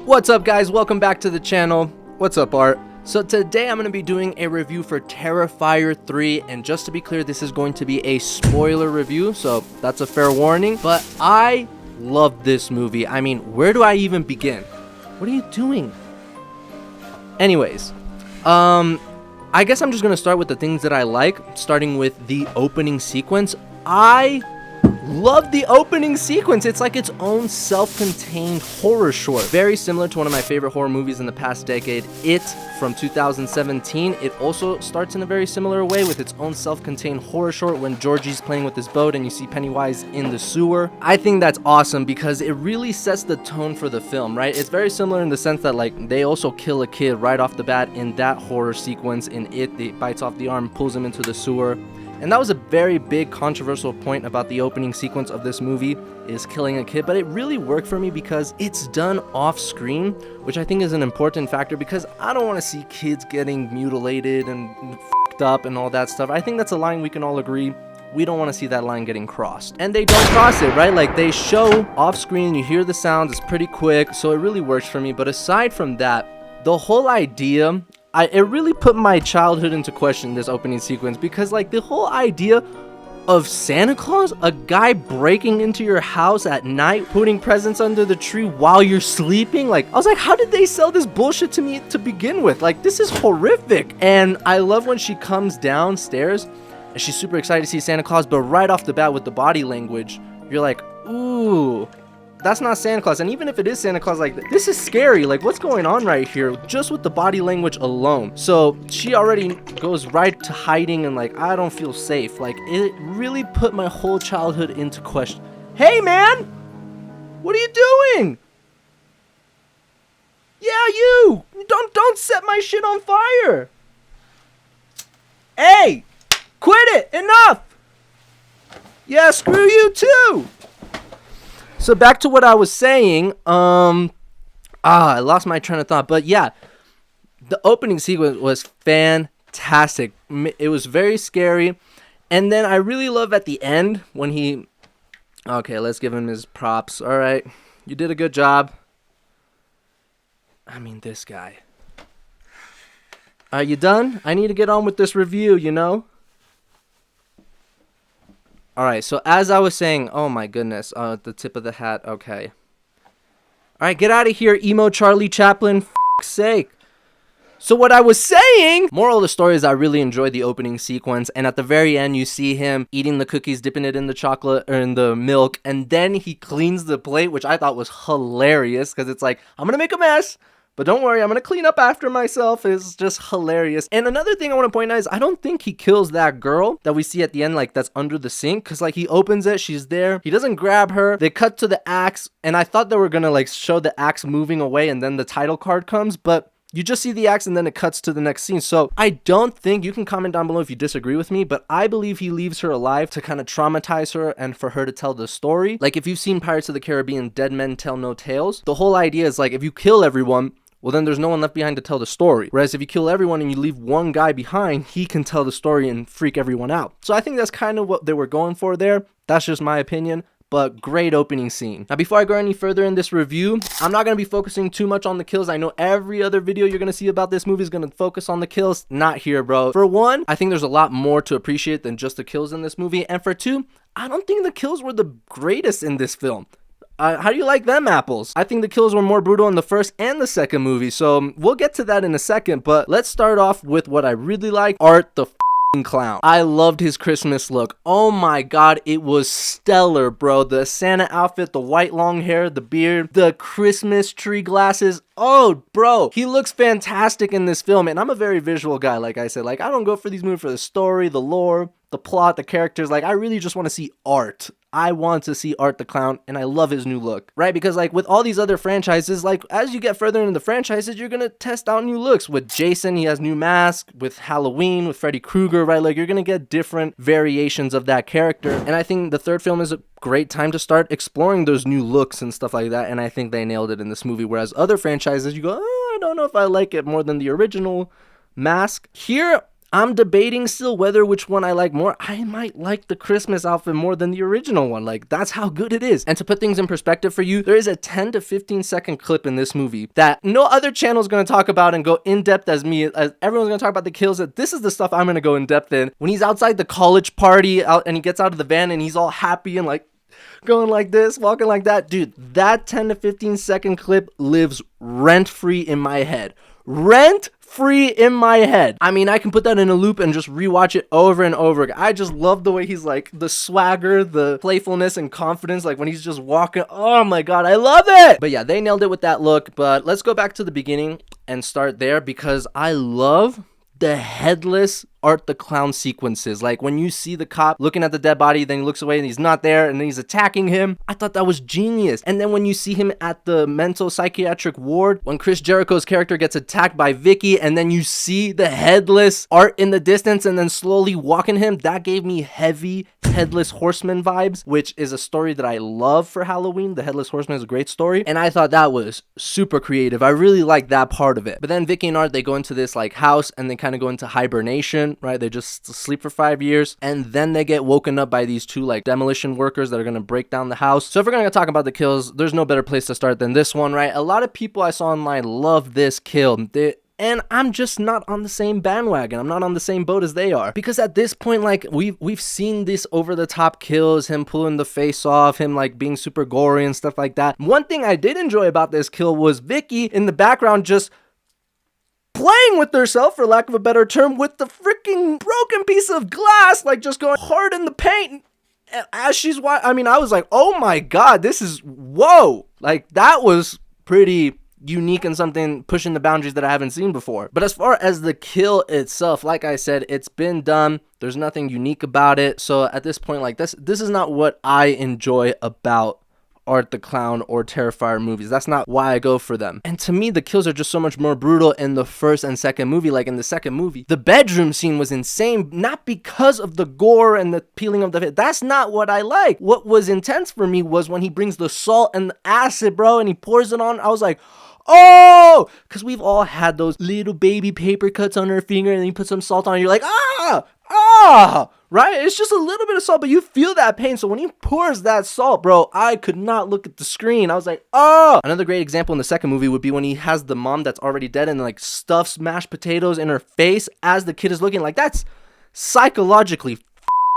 What's up, guys? Welcome back to the channel. What's up, Art? So today I'm going to be doing a review for Terrifier 3, and just to be clear, this is going to be a spoiler review, so that's a fair warning. But I love this movie. I mean, where do I even begin? What are you doing? Anyways, I guess I'm just going to start with the things that I like, starting with the opening sequence. I love the opening sequence. It's like its own self-contained horror short, very similar to one of my favorite horror movies in the past decade, It, from 2017. It also starts in a very similar way with its own self-contained horror short when Georgie's playing with his boat and you see Pennywise in the sewer. I think that's awesome because it really sets the tone for the film, right? It's very similar in the sense that, like, they also kill a kid right off the bat in that horror sequence. In It, they bites off the arm, pulls him into the sewer. And that was a very big controversial point about the opening sequence of this movie, is killing a kid, but it really worked for me because it's done off screen, which I think is an important factor because I don't want to see kids getting mutilated and f***ed up and all that stuff. I think that's a line we can all agree. We don't want to see that line getting crossed. And they don't cross it, right? Like, they show off screen, you hear the sounds, it's pretty quick, so it really works for me. But aside from that, the whole idea, it really put my childhood into question, this opening sequence, because, like, the whole idea of Santa Claus, a guy breaking into your house at night, putting presents under the tree while you're sleeping, like, I was like, how did they sell this bullshit to me to begin with? Like, this is horrific. And I love when she comes downstairs and she's super excited to see Santa Claus, but right off the bat with the body language, you're like, ooh, that's not Santa Claus. And even if it is Santa Claus, like, this is scary. Like, what's going on right here just with the body language alone? So she already goes right to hiding and, like, I don't feel safe. Like, it really put my whole childhood into question. Hey, man, what are you doing? Yeah, you don't set my shit on fire. Hey, quit it. Enough. Yeah, screw you too. So back to what I was saying, I lost my train of thought, but yeah, the opening sequence was fantastic. It was very scary, and then I really love at the end when he, okay, let's give him his props. All right, you did a good job. I mean, this guy. Are you done? I need to get on with this review, you know? Alright, so as I was saying, oh my goodness, the tip of the hat, okay. Alright, get out of here, emo Charlie Chaplin, f***'s sake. So what I was saying, moral of the story is I really enjoyed the opening sequence, and at the very end you see him eating the cookies, dipping it in the chocolate, or in the milk, and then he cleans the plate, which I thought was hilarious, because it's like, I'm gonna make a mess, but don't worry, I'm going to clean up after myself. It's just hilarious. And another thing I want to point out is I don't think he kills that girl that we see at the end, like, that's under the sink. Because, like, he opens it, she's there. He doesn't grab her. They cut to the axe. And I thought they were going to, like, show the axe moving away and then the title card comes. But you just see the axe and then it cuts to the next scene. So I don't think, you can comment down below if you disagree with me, but I believe he leaves her alive to kind of traumatize her and for her to tell the story. Like, if you've seen Pirates of the Caribbean, Dead Men Tell No Tales, the whole idea is, like, if you kill everyone, well, then there's no one left behind to tell the story. Whereas if you kill everyone and you leave one guy behind, he can tell the story and freak everyone out. So I think that's kind of what they were going for there. That's just my opinion, but great opening scene. Now, before I go any further in this review, I'm not going to be focusing too much on the kills. I know every other video you're going to see about this movie is going to focus on the kills. Not here, bro. For one, I think there's a lot more to appreciate than just the kills in this movie. And for two, I don't think the kills were the greatest in this film. How do you like them apples? I think the kills were more brutal in the first and the second movie, so we'll get to that in a second, but let's start off with what I really like, Art the Clown. I loved his Christmas look. Oh my god, it was stellar, bro. The Santa outfit, the white long hair, the beard, the Christmas tree glasses. Oh, bro, he looks fantastic in this film, and I'm a very visual guy, like I said. Like, I don't go for these movies for the story, the lore, the plot, the characters. Like, I really just want to see art. I want to see Art the Clown, and I love his new look, right? Because, like, with all these other franchises, like, as you get further into the franchises, you're gonna test out new looks. With Jason, he has new mask. With Halloween, with Freddy Krueger, right? Like, you're gonna get different variations of that character. And I think the third film is a great time to start exploring those new looks and stuff like that, and I think they nailed it in this movie. Whereas other franchises, you go, oh, I don't know if I like it more than the original mask. Here, I'm debating still whether which one I like more. I might like the Christmas outfit more than the original one. Like, that's how good it is. And to put things in perspective for you, there is a 10 to 15 second clip in this movie that no other channel is going to talk about and go in depth as me. As everyone's going to talk about the kills. That this is the stuff I'm going to go in depth in. When he's outside the college party out and he gets out of the van and he's all happy and like going like this, walking like that. Dude, that 10 to 15 second clip lives rent free in my head. Rent free in my head. I mean, I can put that in a loop and just rewatch it over and over again. I just love the way he's like, the swagger, the playfulness and confidence, like when he's just walking. Oh my god, I love it. But yeah, they nailed it with that look. But let's go back to the beginning and start there, because I love the headless Art the Clown sequences. Like when you see the cop looking at the dead body, then he looks away and he's not there, and then he's attacking him. I thought that was genius. And then when you see him at the mental psychiatric ward, when Chris Jericho's character gets attacked by Vicky, and then you see the headless Art in the distance and then slowly walking him, that gave me heavy Headless Horseman vibes, which is a story that I love for Halloween. The Headless Horseman is a great story, and I thought that was super creative. I really like that part of it. But then Vicky and Art, they go into this like house and they kind of go into hibernation, right? They just sleep for 5 years, and then they get woken up by these two like demolition workers that are gonna break down the house. So if we're gonna talk about the kills, there's no better place to start than this one, right? A lot of people I saw online love this kill. And I'm just not on the same bandwagon. I'm not on the same boat as they are. Because at this point, like, we've seen this over-the-top kills, him pulling the face off, him, like, being super gory and stuff like that. One thing I did enjoy about this kill was Vicky in the background just playing with herself, for lack of a better term, with the freaking broken piece of glass, like, just going hard in the paint. As she's I mean, I was like, oh my god, this is, whoa. Like, that was pretty unique and something pushing the boundaries that I haven't seen before. But as far as the kill itself, like I said, it's been done. There's nothing unique about it. So at this point, like this is not what I enjoy about Art the Clown or Terrifier movies. That's not why I go for them. And to me, the kills are just so much more brutal in the first and second movie. Like in the second movie, the bedroom scene was insane, not because of the gore and the peeling of the face. That's not what I like. What was intense for me was when he brings the salt and the acid, bro, and he pours it on. I was like, oh, because we've all had those little baby paper cuts on our finger, and then you put some salt on it, you're like, right? It's just a little bit of salt, but you feel that pain. So when he pours that salt, bro, I could not look at the screen. I was like, oh. Another great example in the second movie would be when he has the mom that's already dead and like stuffs mashed potatoes in her face as the kid is looking. Like, that's psychologically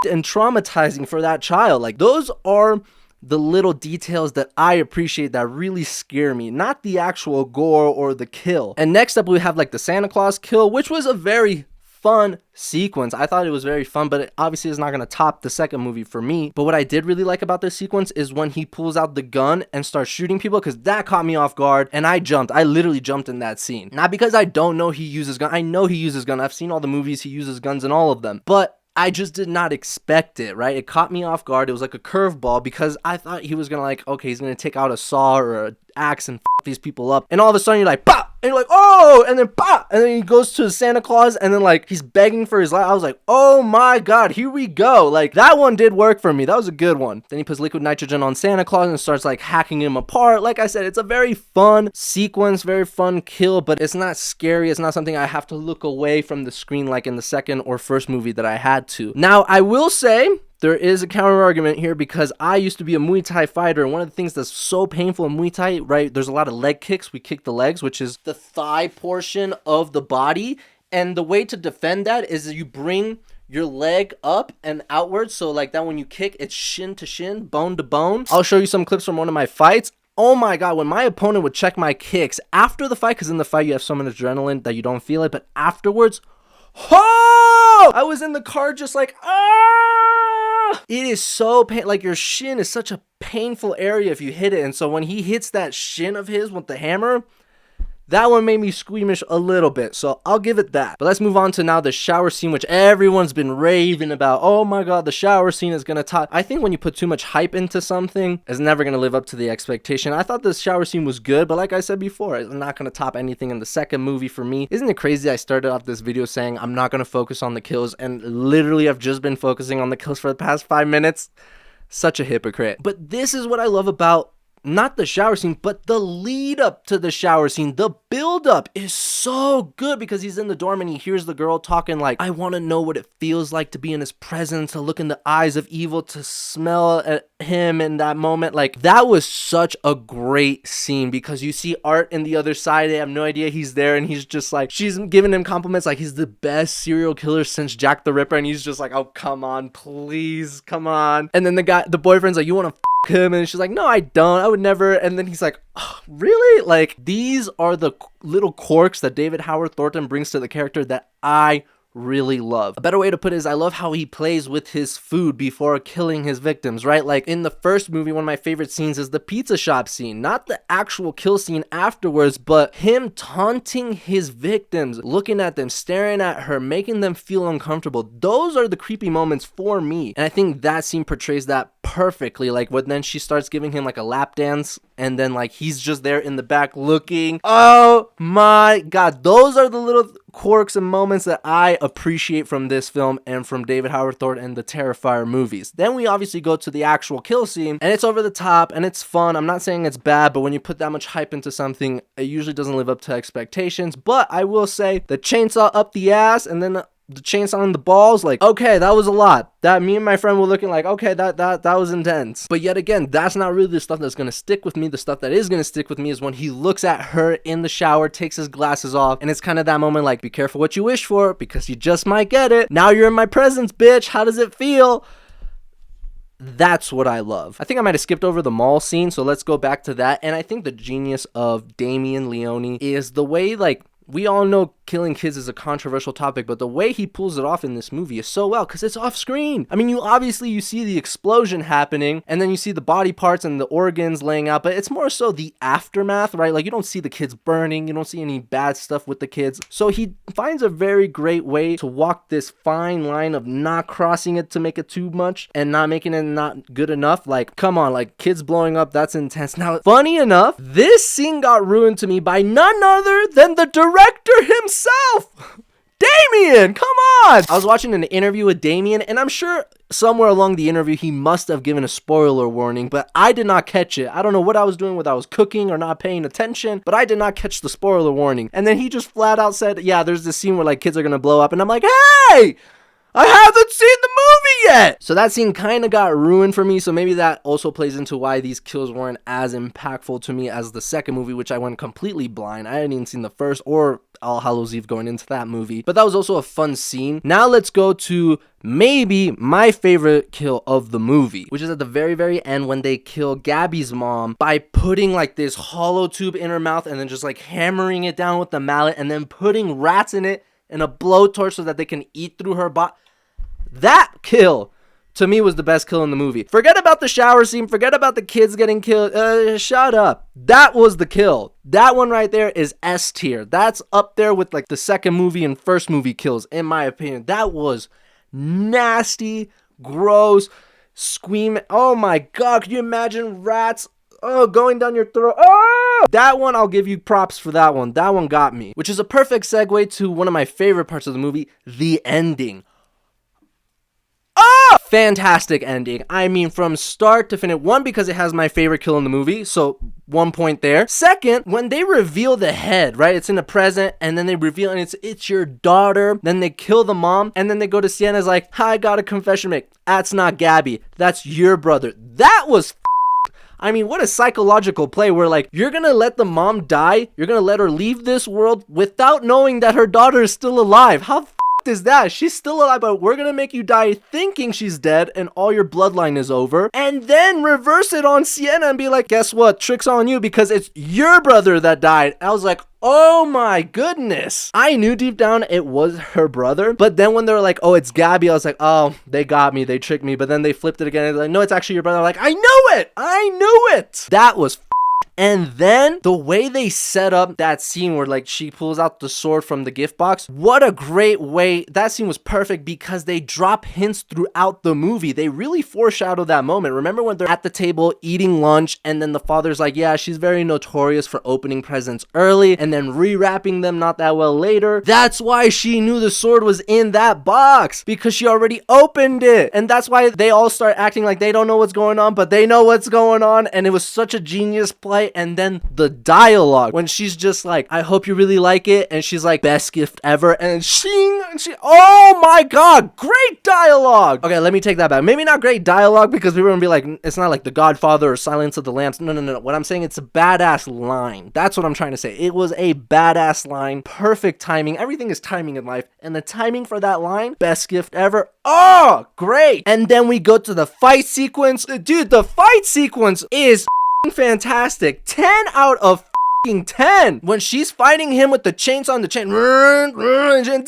and traumatizing for that child. Like, those are the little details that I appreciate that really scare me, not the actual gore or the kill. And next up, we have like the Santa Claus kill, which was a very fun sequence. I thought it was very fun, but it obviously is not going to top the second movie for me. But what I did really like about this sequence is when he pulls out the gun and starts shooting people, because that caught me off guard, and I jumped. I literally jumped in that scene. Not because I don't know he uses gun. I know he uses gun. I've seen all the movies he uses guns in all of them. But I just did not expect it, right? It caught me off guard. It was like a curveball, because I thought he was gonna like, okay, he's gonna take out a saw or an axe and these people up, and all of a sudden you're like, bah! And you're like, oh, and then bah! And then he goes to Santa Claus, and then like he's begging for his life. I was like, oh my god, here we go. Like, that one did work for me. That was a good one. Then he puts liquid nitrogen on Santa Claus and starts like hacking him apart. Like I said, it's a very fun sequence, very fun kill, but it's not scary. It's not something I have to look away from the screen like in the second or first movie that I had to. Now, I will say, there is a counter argument here, because I used to be a Muay Thai fighter, and one of the things that's so painful in Muay Thai, right, there's a lot of leg kicks. We kick the legs, which is the thigh portion of the body, and the way to defend that is you bring your leg up and outwards, so like that when you kick, it's shin to shin, bone to bone. I'll show you some clips from one of my fights. Oh my god, when my opponent would check my kicks after the fight, because in the fight you have so much adrenaline that you don't feel it, but afterwards, oh! I was in the car just like, it is so like your shin is such a painful area if you hit it. And so when he hits that shin of his with the hammer, that one made me squeamish a little bit, so I'll give it that. But let's move on to now the shower scene, which everyone's been raving about. Oh my god, the shower scene is gonna top. I think when you put too much hype into something, it's never gonna live up to the expectation. I thought the shower scene was good, but like I said before, it's not gonna top anything in the second movie for me. Isn't it crazy I started off this video saying I'm not gonna focus on the kills, and literally I've just been focusing on the kills for the past 5 minutes? Such a hypocrite. But this is what I love about not the shower scene, but the lead up to the shower scene, the build up is so good because he's in the dorm and he hears the girl talking like, I want to know what it feels like to be in his presence, to look in the eyes of evil, to smell at him in that moment. Like, that was such a great scene because you see Art in the other side. They have no idea he's there and he's just like, she's giving him compliments like he's the best serial killer since Jack the Ripper, and he's just like, oh, come on, please, come on. And then the boyfriend's like, you want to him, and she's like, no, I don't, I would never. And then he's like, oh, really? Like, these are the little quirks that David Howard Thornton brings to the character that I really love. A better way to put it is I love how he plays with his food before killing his victims, right? Like in the first movie, one of my favorite scenes is the pizza shop scene, not the actual kill scene afterwards, but him taunting his victims, looking at them, staring at her, making them feel uncomfortable. Those are the creepy moments for me, and I think that scene portrays that perfectly. Like when then she starts giving him like a lap dance, and then like he's just there in the back looking. Oh my god, those are the little quirks and moments that I appreciate from this film and from David Howard Thornton and the Terrifier movies. Then we obviously go to the actual kill scene, and it's over the top and it's fun. I'm not saying it's bad, but when you put that much hype into something, it usually doesn't live up to expectations. But I will say the chainsaw up the ass and then the chainsaw on the balls, like, okay, that was a lot. That me and my friend were looking like, okay, that was intense. But yet again, that's not really the stuff that's gonna stick with me. The stuff that is gonna stick with me is when he looks at her in the shower, takes his glasses off, and it's kind of that moment like, be careful what you wish for because you just might get it. Now you're in my presence, bitch. How does it feel? That's what I love. I think I might have skipped over the mall scene, so let's go back to that. And I think the genius of Damien Leone is the way, like, we all know killing kids is a controversial topic, but the way he pulls it off in this movie is so well because it's off screen. I mean, you see the explosion happening and then you see the body parts and the organs laying out, but it's more so the aftermath, right? Like, you don't see the kids burning, you don't see any bad stuff with the kids. So he finds a very great way to walk this fine line of not crossing it to make it too much and not making it not good enough. Like, come on, like, kids blowing up, that's intense. Now, funny enough, this scene got ruined to me by none other than the director himself. Damien, come on! I was watching an interview with Damien, and I'm sure somewhere along the interview he must have given a spoiler warning, but I did not catch it. I don't know what I was doing, whether I was cooking or not paying attention, but I did not catch the spoiler warning. And then he just flat out said, yeah, there's this scene where like kids are gonna blow up, and I'm like, hey! I haven't seen the movie yet! So that scene kind of got ruined for me, so maybe that also plays into why these kills weren't as impactful to me as the second movie, which I went completely blind. I hadn't even seen the first or All Hallows Eve going into that movie, but that was also a fun scene. Now let's go to maybe my favorite kill of the movie, which is at the very, very end when they kill Gabby's mom by putting like this hollow tube in her mouth and then just like hammering it down with the mallet and then putting rats in it and a blowtorch so that they can eat through her body. That kill, to me, was the best kill in the movie. Forget about the shower scene. Forget about the kids getting killed. Shut up. That was the kill. That one right there is S tier. That's up there with like the second movie and first movie kills, in my opinion. That was nasty, gross, screaming. Oh my God, can you imagine rats going down your throat? Oh! That one, I'll give you props for that one. That one got me. Which is a perfect segue to one of my favorite parts of the movie, the ending. Oh! Fantastic ending. I mean, from start to finish. One, because it has my favorite kill in the movie, so 1 point there. Second, when they reveal the head, right? It's in the present, and then they reveal, and it's your daughter. Then they kill the mom, and then they go to Sienna's like, I got a confession to make. That's not Gabby. That's your brother. That was I mean, what a psychological play where, like, you're gonna let the mom die, you're gonna let her leave this world without knowing that her daughter is still alive. How is that? She's still alive, but we're gonna make you die thinking she's dead and all your bloodline is over, and then reverse it on Sienna and be like, guess what? Trick's on you because it's your brother that died. I was like, oh my goodness. I knew deep down it was her brother, but then when they were like, oh, it's Gabby, I was like, oh, they got me, they tricked me. But then they flipped it again and they're like, no, it's actually your brother. I'm like, I knew it. That was And then the way they set up that scene where like she pulls out the sword from the gift box, what a great way. That scene was perfect because they drop hints throughout the movie. They really foreshadow that moment. Remember when they're at the table eating lunch and then the father's like, yeah, she's very notorious for opening presents early and then rewrapping them not that well later. That's why she knew the sword was in that box, because she already opened it. And that's why they all start acting like they don't know what's going on, but they know what's going on. And it was such a genius play. And then the dialogue when she's just like, I hope you really like it, and she's like, best gift ever, and she oh my god, great dialogue. Okay, let me take that back. Maybe not great dialogue because we were gonna be like, it's not like The Godfather or Silence of the Lambs. No. What I'm saying, it's a badass line. That's what I'm trying to say. It was a badass line. Perfect timing. Everything is timing in life, and the timing for that line, best gift ever. Oh, great. And then we go to the fight sequence. Dude, the fight sequence is fantastic. 10 out of 10. When she's fighting him with the chainsaw on the chain, and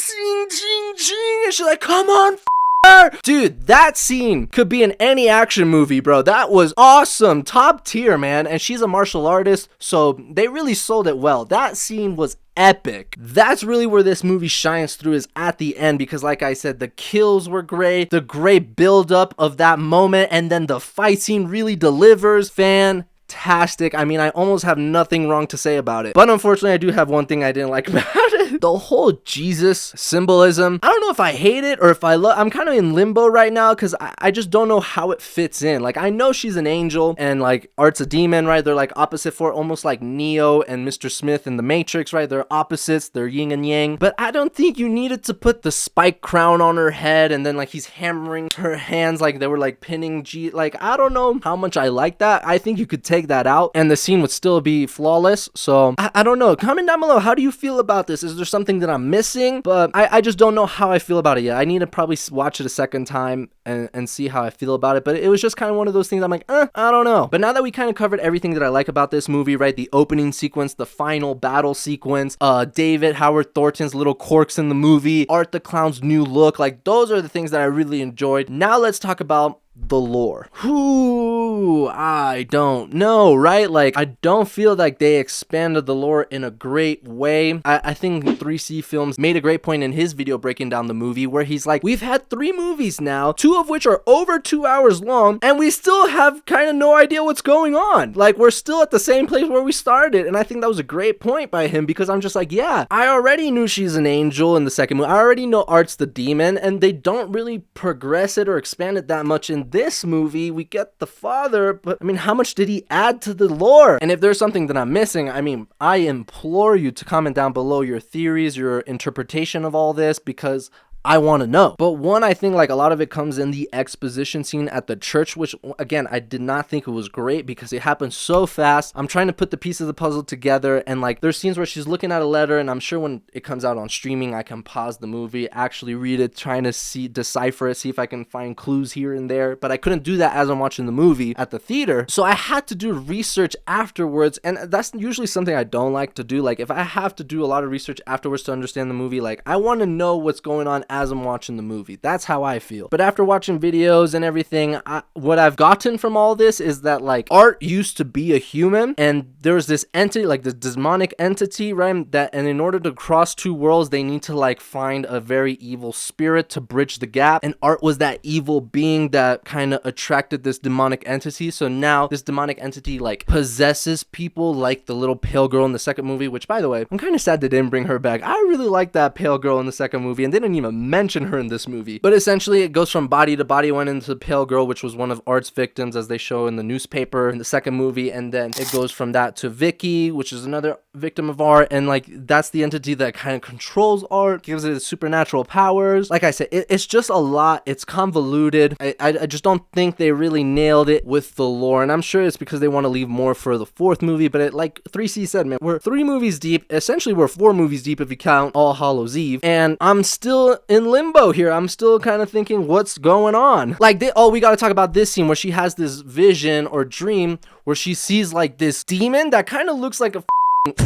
she's like, come on, her. Dude, that scene could be in any action movie, bro. That was awesome. Top tier, man. And she's a martial artist, so they really sold it well. That scene was epic. That's really where this movie shines through, is at the end, because like I said, the kills were great, the great build up of that moment, and then the fight scene really delivers. Fantastic. I mean, I almost have nothing wrong to say about it, but unfortunately I do have one thing I didn't like about it. The whole Jesus symbolism, I don't know if I hate it or if I love. I'm kind of in limbo right now because I just don't know how it fits in. Like, I know she's an angel and like Art's a demon, right? They're like opposite for, almost like Neo and Mr. Smith in the Matrix, right? They're opposites, they're yin and yang. But I don't think you needed to put the spike crown on her head and then like he's hammering her hands like they were like pinning like, I don't know how much I like that. I think you could take that out and the scene would still be flawless. So I don't know. Comment down below, how do you feel about this? Is there something that I'm missing? But I just don't know how I feel about it yet. I need to probably watch it a second time and see how I feel about it. But it was just kind of one of those things I'm like, I don't know. But now that we kind of covered everything that I like about this movie, right? The opening sequence, the final battle sequence, David Howard Thornton's little quirks in the movie, Art the Clown's new look, like those are the things that I really enjoyed. Now let's talk about the lore. Whoo, I don't know, right? Like, I don't feel like they expanded the lore in a great way. I think 3C Films made a great point in his video breaking down the movie where he's like, we've had 3 movies now, 2 of which are over 2 hours long, and we still have kind of no idea what's going on. Like, we're still at the same place where we started. And I think that was a great point by him, because I'm just like, yeah, I already knew she's an angel in the second movie. I already know Art's the demon, and they don't really progress it or expand it that much in this movie. We get the father, but I mean, how much did he add to the lore? And if there's something that I'm missing, I mean, I implore you to comment down below your theories, your interpretation of all this, because I want to know. But one, I think like a lot of it comes in the exposition scene at the church, which again, I did not think it was great because it happened so fast. I'm trying to put the pieces of the puzzle together, and like there's scenes where she's looking at a letter, and I'm sure when it comes out on streaming, I can pause the movie, actually read it, trying to decipher it, see if I can find clues here and there. But I couldn't do that as I'm watching the movie at the theater. So I had to do research afterwards, and that's usually something I don't like to do. Like, if I have to do a lot of research afterwards to understand the movie, like I want to know what's going on as I'm watching the movie. That's how I feel. But after watching videos and everything, what I've gotten from all this is that like Art used to be a human, and there was this entity, like this demonic entity, right? And in order to cross 2 worlds, they need to like find a very evil spirit to bridge the gap. And Art was that evil being that kind of attracted this demonic entity. So now this demonic entity like possesses people, like the little pale girl in the second movie, which by the way, I'm kind of sad they didn't bring her back. I really liked that pale girl in the second movie, and they didn't even mention her in this movie. But essentially it goes from body to body. Went into the pale girl, which was one of Art's victims, as they show in the newspaper in the second movie, and then it goes from that to Vicky, which is another victim of Art, and like that's the entity that kind of controls Art, gives it supernatural powers. Like I said, it's just a lot. It's convoluted. I just don't think they really nailed it with the lore, and I'm sure it's because they want to leave more for the 4th movie. But it, like 3C said, man, we're 3 movies deep. Essentially we're 4 movies deep if you count All Hallows Eve, and I'm still in limbo here. I'm still kind of thinking, what's going on? Like, we got to talk about this scene where she has this vision or dream where she sees like this demon that kind of looks like a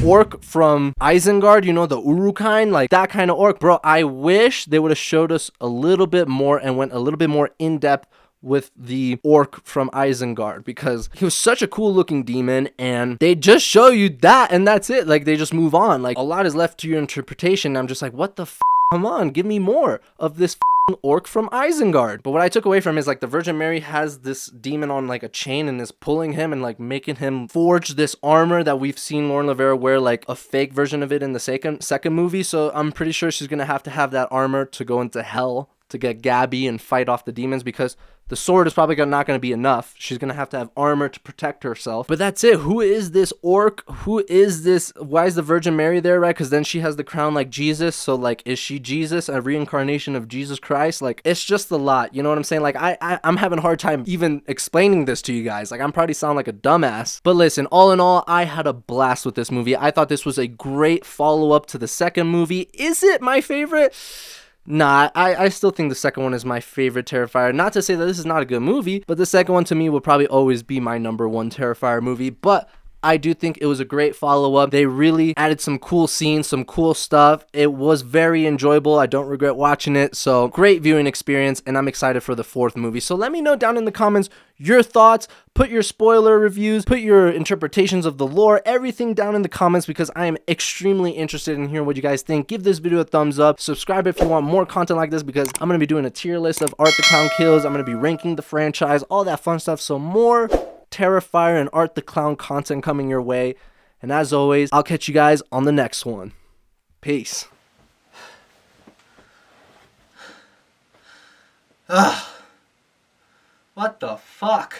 orc from Isengard, you know, the Uruk-hai, like that kind of orc. Bro, I wish they would have showed us a little bit more and went a little bit more in depth with the orc from Isengard, because he was such a cool looking demon, and they just show you that and that's it. Like, they just move on. Like, a lot is left to your interpretation. I'm just like, what the f? Come on, give me more of this orc from Isengard. But what I took away from is, like, the Virgin Mary has this demon on like a chain and is pulling him and like making him forge this armor that we've seen Lauren Lavera wear, like a fake version of it in the second movie. So I'm pretty sure she's gonna have to have that armor to go into hell to get Gabby and fight off the demons, because the sword is probably not going to be enough. She's going to have armor to protect herself. But that's it. Who is this orc? Who is this? Why is the Virgin Mary there, right? Because then she has the crown like Jesus. So, like, is she Jesus? A reincarnation of Jesus Christ? Like, it's just a lot. You know what I'm saying? Like, I'm having a hard time even explaining this to you guys. Like, I'm probably sound like a dumbass. But listen, all in all, I had a blast with this movie. I thought this was a great follow-up to the second movie. Is it my favorite? Nah, I still think the second one is my favorite Terrifier. Not to say that this is not a good movie, but the second one to me will probably always be my number one Terrifier movie. But I do think it was a great follow-up. They really added some cool scenes, some cool stuff. It was very enjoyable. I don't regret watching it. So, great viewing experience, and I'm excited for the fourth movie. So let me know down in the comments your thoughts. Put your spoiler reviews, put your interpretations of the lore, everything down in the comments, because I am extremely interested in hearing what you guys think. Give this video a thumbs up. Subscribe if you want more content like this, because I'm going to be doing a tier list of Art the Clown kills. I'm going to be ranking the franchise, all that fun stuff. So more Terrifier and Art the Clown content coming your way. And as always, I'll catch you guys on the next one. Peace. What the fuck?